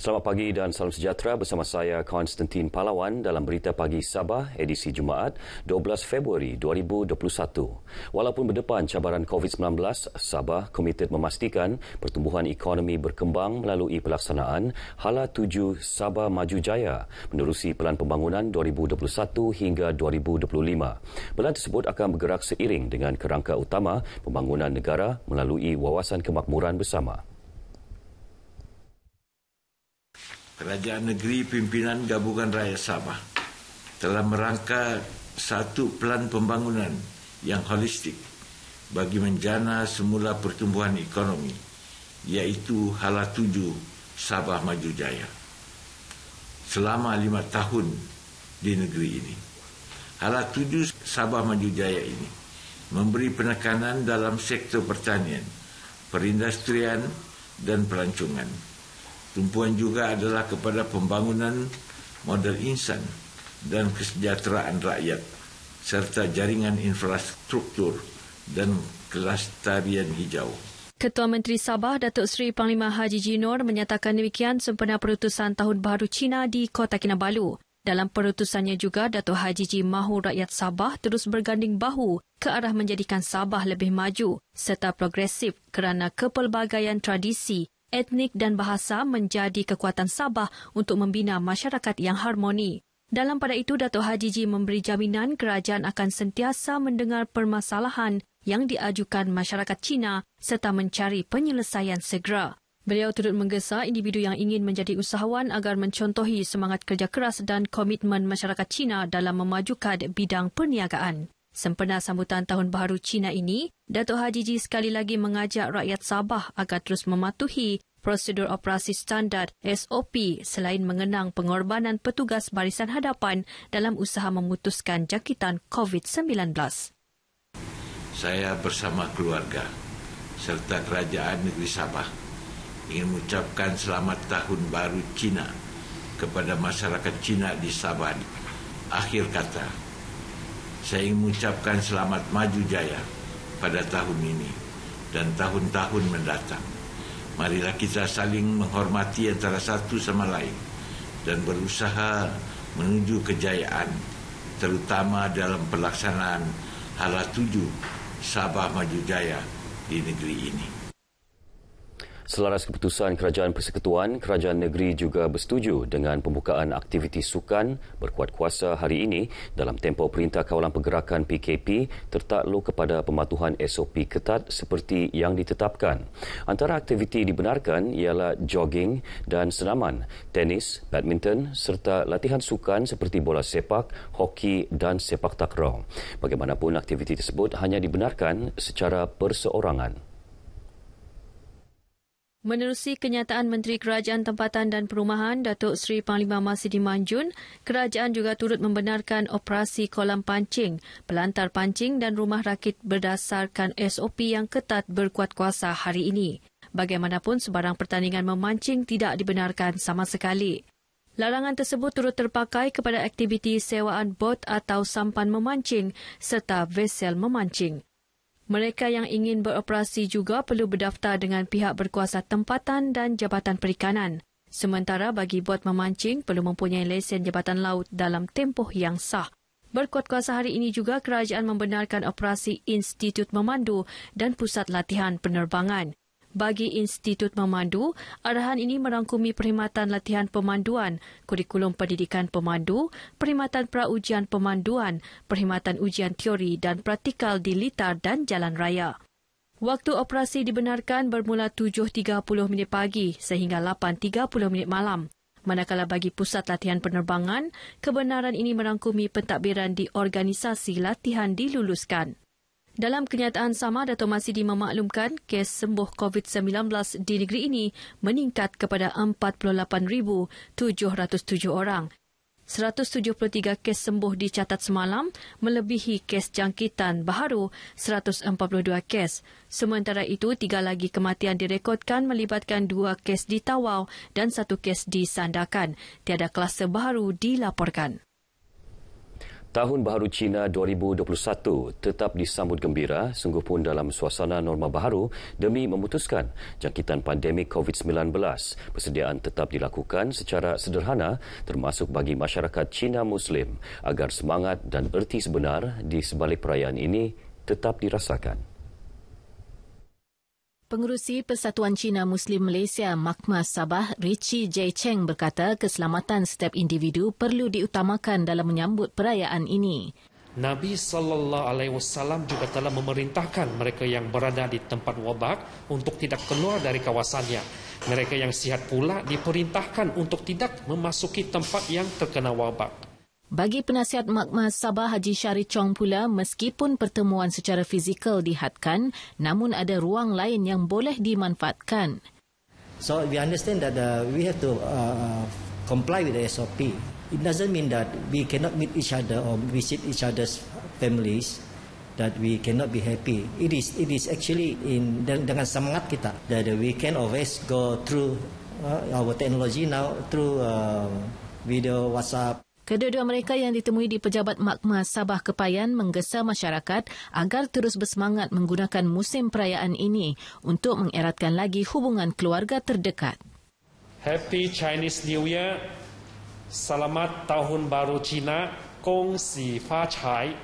Selamat pagi dan salam sejahtera bersama saya Konstantin Pahlawan dalam Berita Pagi Sabah edisi Jumaat 12 Februari 2021. Walaupun berdepan cabaran COVID-19, Sabah komited memastikan pertumbuhan ekonomi berkembang melalui pelaksanaan Hala 7 Sabah Maju Jaya menerusi Pelan Pembangunan 2021 hingga 2025. Pelan tersebut akan bergerak seiring dengan kerangka utama pembangunan negara melalui Wawasan Kemakmuran Bersama. Kerajaan Negeri Pimpinan Gabungan Rakyat Sabah telah merangka satu pelan pembangunan yang holistik bagi menjana semula pertumbuhan ekonomi, iaitu Hala 7 Sabah Maju Jaya. Selama 5 tahun di negeri ini, Hala 7 Sabah Maju Jaya ini memberi penekanan dalam sektor pertanian, perindustrian dan pelancongan. Tumpuan juga adalah kepada pembangunan modal insan dan kesejahteraan rakyat serta jaringan infrastruktur dan kelestarian hijau. Ketua Menteri Sabah Datuk Seri Panglima Haji G. Noor menyatakan demikian sempena perutusan Tahun Baharu Cina di Kota Kinabalu. Dalam perutusannya juga, Datuk Haji G. mahu rakyat Sabah terus berganding bahu ke arah menjadikan Sabah lebih maju serta progresif kerana kepelbagaian tradisi, etnik dan bahasa menjadi kekuatan Sabah untuk membina masyarakat yang harmoni. Dalam pada itu, Datuk Haji G memberi jaminan kerajaan akan sentiasa mendengar permasalahan yang diajukan masyarakat Cina serta mencari penyelesaian segera. Beliau turut menggesa individu yang ingin menjadi usahawan agar mencontohi semangat kerja keras dan komitmen masyarakat Cina dalam memajukan bidang perniagaan. Sempena sambutan Tahun Baharu Cina ini, Datuk Haji G sekali lagi mengajak rakyat Sabah agar terus mematuhi prosedur operasi standard SOP selain mengenang pengorbanan petugas barisan hadapan dalam usaha memutuskan jangkitan COVID-19. Saya bersama keluarga serta Kerajaan Negeri Sabah ingin mengucapkan selamat Tahun Baru Cina kepada masyarakat Cina di Sabah. Akhir kata, saya ingin mengucapkan selamat maju jaya pada tahun ini dan tahun-tahun mendatang. Marilah kita saling menghormati antara satu sama lain dan berusaha menuju kejayaan, terutama dalam pelaksanaan Hala 7 Sabah Maju Jaya di negeri ini. Selaras keputusan Kerajaan Persekutuan, Kerajaan Negeri juga bersetuju dengan pembukaan aktiviti sukan berkuat kuasa hari ini dalam tempoh Perintah Kawalan Pergerakan PKP tertakluk kepada pematuhan SOP ketat seperti yang ditetapkan. Antara aktiviti dibenarkan ialah jogging dan senaman, tenis, badminton serta latihan sukan seperti bola sepak, hoki dan sepak takraw. Bagaimanapun aktiviti tersebut hanya dibenarkan secara perseorangan. Menerusi kenyataan Menteri Kerajaan Tempatan dan Perumahan Datuk Seri Panglima Masidi Manjun, kerajaan juga turut membenarkan operasi kolam pancing, pelantar pancing dan rumah rakit berdasarkan SOP yang ketat berkuat kuasa hari ini. Bagaimanapun, sebarang pertandingan memancing tidak dibenarkan sama sekali. Larangan tersebut turut terpakai kepada aktiviti sewaan bot atau sampan memancing serta vesel memancing. Mereka yang ingin beroperasi juga perlu berdaftar dengan pihak berkuasa tempatan dan Jabatan Perikanan. Sementara bagi bot memancing perlu mempunyai lesen Jabatan Laut dalam tempoh yang sah. Berkuat kuasa hari ini juga kerajaan membenarkan operasi Institut Memandu dan Pusat Latihan Penerbangan. Bagi Institut Memandu, arahan ini merangkumi perkhidmatan latihan pemanduan, kurikulum pendidikan pemandu, perkhidmatan praujian pemanduan, perkhidmatan ujian teori dan praktikal di litar dan jalan raya. Waktu operasi dibenarkan bermula 7.30 pagi sehingga 8.30 malam. Manakala bagi Pusat Latihan Penerbangan, kebenaran ini merangkumi pentadbiran di organisasi latihan diluluskan. Dalam kenyataan sama, Datuk Masidi memaklumkan kes sembuh COVID-19 di negeri ini meningkat kepada 48,707 orang. 173 kes sembuh dicatat semalam, melebihi kes jangkitan baharu 142 kes. Sementara itu, 3 lagi kematian direkodkan melibatkan 2 kes di Tawau dan 1 kes di Sandakan. Tiada kluster baharu dilaporkan. Tahun Baharu Cina 2021 tetap disambut gembira sungguh pun dalam suasana norma baharu demi memutuskan jangkitan pandemik COVID-19. Persediaan tetap dilakukan secara sederhana termasuk bagi masyarakat Cina Muslim agar semangat dan erti sebenar di sebalik perayaan ini tetap dirasakan. Pengerusi Persatuan Cina Muslim Malaysia Makmas Sabah, Richie J. Cheng berkata keselamatan setiap individu perlu diutamakan dalam menyambut perayaan ini. Nabi SAW juga telah memerintahkan mereka yang berada di tempat wabak untuk tidak keluar dari kawasannya. Mereka yang sihat pula diperintahkan untuk tidak memasuki tempat yang terkena wabak. Bagi penasihat Makmas Sabah Haji Syarif Chong pula, meskipun pertemuan secara fizikal dihadkan, namun ada ruang lain yang boleh dimanfaatkan. So we understand that we have to comply with the SOP. It doesn't mean that we cannot meet each other or visit each other's families, that we cannot be happy. It is actually dengan semangat kita that we can always go through our technology now through video, WhatsApp. Kedua-dua mereka yang ditemui di Pejabat Makmas Sabah Kepayan menggesa masyarakat agar terus bersemangat menggunakan musim perayaan ini untuk mengeratkan lagi hubungan keluarga terdekat. Happy Chinese New Year. Selamat Tahun Baru Cina. Gong xi fa cai.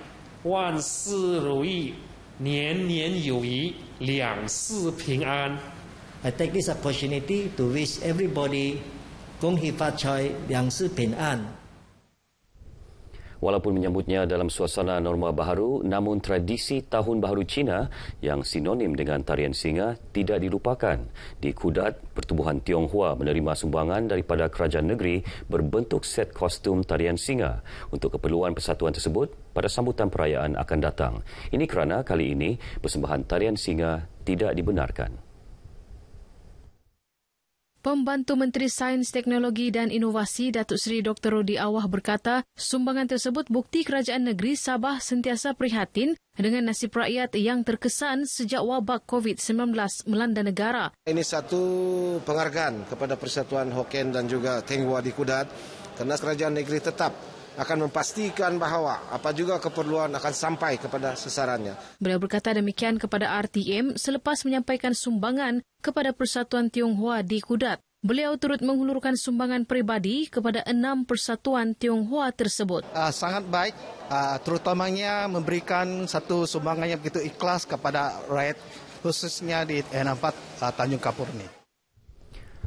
Wan si ru yi. Nian nian you yi. Liang si ping an. I take this opportunity to wish everybody Gong hi fa cai. Liang si ping an. Walaupun menyambutnya dalam suasana norma baharu, namun tradisi Tahun Baharu Cina yang sinonim dengan tarian singa tidak dilupakan. Di Kudat, Pertubuhan Tionghoa menerima sumbangan daripada kerajaan negeri berbentuk set kostum tarian singa untuk keperluan persatuan tersebut pada sambutan perayaan akan datang. Ini kerana kali ini persembahan tarian singa tidak dibenarkan. Pembantu Menteri Sains, Teknologi dan Inovasi Datuk Seri Dr. Rodi Awah berkata, sumbangan tersebut bukti kerajaan negeri Sabah sentiasa prihatin dengan nasib rakyat yang terkesan sejak wabak COVID-19 melanda negara. Ini satu penghargaan kepada Persatuan Hokkien dan juga Tionghoa di Kudat kerana kerajaan negeri tetap akan memastikan bahawa apa juga keperluan akan sampai kepada sasarannya. Beliau berkata demikian kepada RTM selepas menyampaikan sumbangan kepada Persatuan Tionghoa di Kudat. Beliau turut menghulurkan sumbangan peribadi kepada 6 persatuan Tionghoa tersebut. Sangat baik, terutamanya memberikan satu sumbangan yang begitu ikhlas kepada rakyat, khususnya di Nampak Tanjung Kapur ini.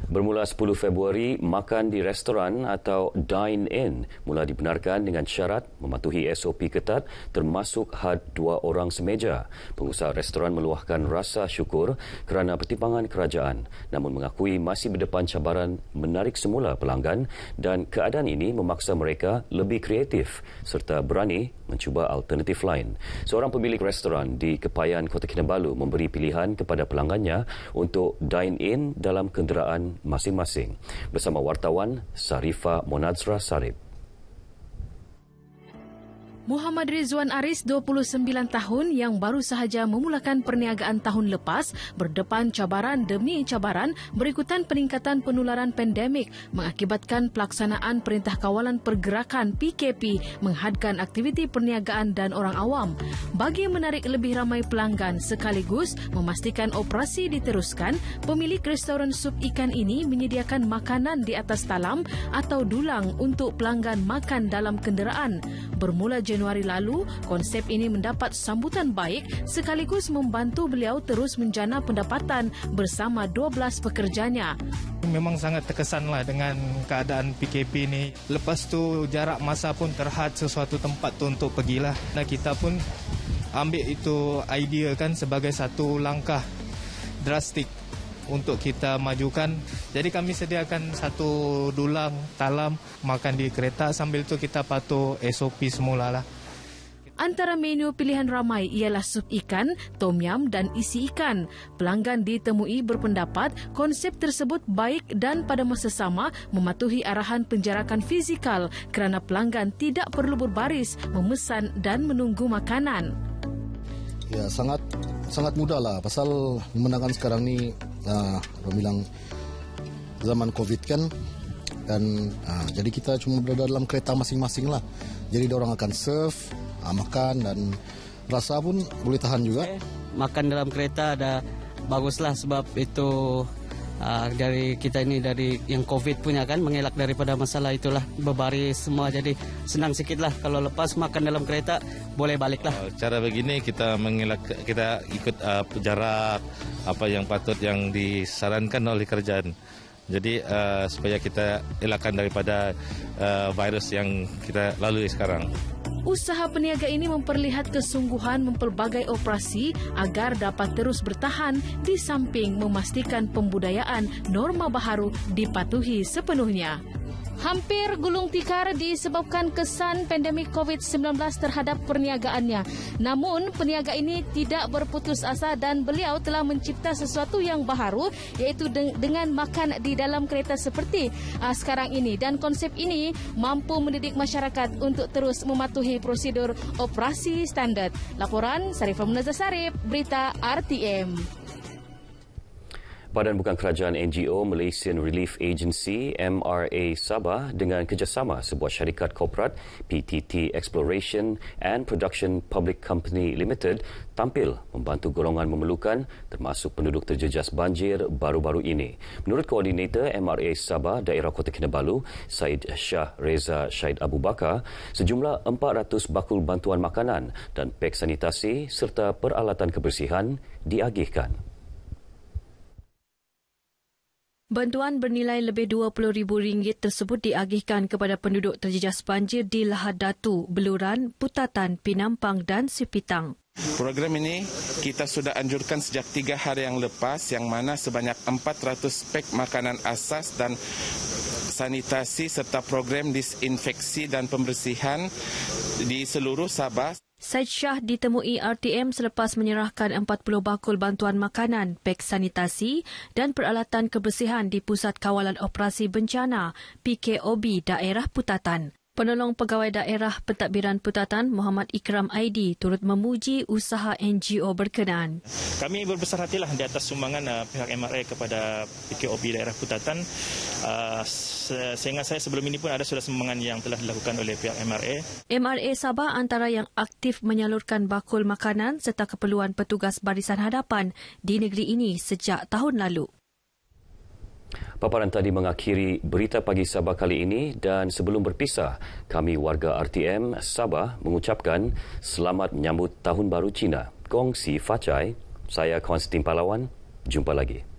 Bermula 10 Februari, makan di restoran atau dine-in mula dibenarkan dengan syarat mematuhi SOP ketat termasuk had 2 orang semeja. Pengusaha restoran meluahkan rasa syukur kerana pertimbangan kerajaan namun mengakui masih berdepan cabaran menarik semula pelanggan dan keadaan ini memaksa mereka lebih kreatif serta berani mencuba alternatif lain. Seorang pemilik restoran di Kepayan, Kota Kinabalu memberi pilihan kepada pelanggannya untuk dine-in dalam kenderaan masing-masing. Bersama wartawan Sarifah Monazra Sarip. Muhammad Rizwan Aris, 29 tahun yang baru sahaja memulakan perniagaan tahun lepas, berdepan cabaran demi cabaran berikutan peningkatan penularan pandemik mengakibatkan pelaksanaan Perintah Kawalan Pergerakan PKP menghadkan aktiviti perniagaan dan orang awam. Bagi menarik lebih ramai pelanggan sekaligus memastikan operasi diteruskan, pemilik restoran sup ikan ini menyediakan makanan di atas talam atau dulang untuk pelanggan makan dalam kenderaan. Bermula Januari lalu, konsep ini mendapat sambutan baik sekaligus membantu beliau terus menjana pendapatan bersama 12 pekerjanya. Memang sangat terkesanlah dengan keadaan PKP ini. Lepas tu jarak masa pun terhad sesuatu tempat tu untuk pergilah. Dan kita pun ambil itu idea kan sebagai satu langkah drastik untuk kita majukan. Jadi kami sediakan satu dulang talam makan di kereta, sambil itu kita patuh SOP semula lah. Antara menu pilihan ramai ialah sup ikan, tom yum dan isi ikan. Pelanggan ditemui berpendapat konsep tersebut baik dan pada masa sama mematuhi arahan penjarakan fizikal kerana pelanggan tidak perlu berbaris, memesan dan menunggu makanan. Ya, sangat mudah lah pasal memandangkan sekarang ni orang bilang zaman COVID kan, dan jadi kita cuma berada dalam kereta masing-masing lah. Jadi orang akan serve, makan dan rasa pun boleh tahan juga. Makan dalam kereta ada baguslah sebab itu dari kita ini dari yang COVID punya kan mengelak daripada masalah itulah berbaris semua, jadi senang sikit lah. Kalau lepas makan dalam kereta boleh balik lah. Cara begini kita mengelak, kita ikut jarak apa yang patut yang disarankan oleh kerajaan. Jadi supaya kita elakkan daripada virus yang kita lalui sekarang. Usaha peniaga ini memperlihat kesungguhan mempelbagai operasi agar dapat terus bertahan di samping memastikan pembudayaan norma baharu dipatuhi sepenuhnya. Hampir gulung tikar disebabkan kesan pandemik COVID-19 terhadap perniagaannya. Namun, peniaga ini tidak berputus asa dan beliau telah mencipta sesuatu yang baharu, iaitu dengan makan di dalam kereta seperti sekarang ini. Dan konsep ini mampu mendidik masyarakat untuk terus mematuhi prosedur operasi standard. Laporan Sarifah Munazah Sarip, Berita RTM. Badan Bukan Kerajaan NGO Malaysian Relief Agency MRA Sabah dengan kerjasama sebuah syarikat korporat PTT Exploration and Production Public Company Limited tampil membantu golongan memerlukan termasuk penduduk terjejas banjir baru-baru ini. Menurut Koordinator MRA Sabah Daerah Kota Kinabalu, Syed Shah Reza Syed Abu Bakar, sejumlah 400 bakul bantuan makanan dan pek sanitasi serta peralatan kebersihan diagihkan. Bantuan bernilai lebih RM20,000 tersebut diagihkan kepada penduduk terjejas banjir di Lahad Datu, Beluran, Putatan, Pinampang dan Sipitang. Program ini kita sudah anjurkan sejak 3 hari yang lepas, yang mana sebanyak 400 pek makanan asas dan sanitasi serta program disinfeksi dan pembersihan di seluruh Sabah. Syed Shah ditemui RTM selepas menyerahkan 40 bakul bantuan makanan, pek sanitasi dan peralatan kebersihan di Pusat Kawalan Operasi Bencana PKOB Daerah Putatan. Penolong Pegawai Daerah Pentadbiran Putatan Muhammad Ikram Aidi turut memuji usaha NGO berkenaan. Kami berbesar hatilah di atas sumbangan pihak MRA kepada PKOB Daerah Putatan. Seingat saya sebelum ini pun ada sudah sumbangan yang telah dilakukan oleh pihak MRA. MRA Sabah antara yang aktif menyalurkan bakul makanan serta keperluan petugas barisan hadapan di negeri ini sejak tahun lalu. Paparan tadi mengakhiri Berita Pagi Sabah kali ini dan sebelum berpisah, kami warga RTM Sabah mengucapkan selamat menyambut Tahun Baru Cina. Gong Si Fa Cai. Saya Konstantin Palawan. Jumpa lagi.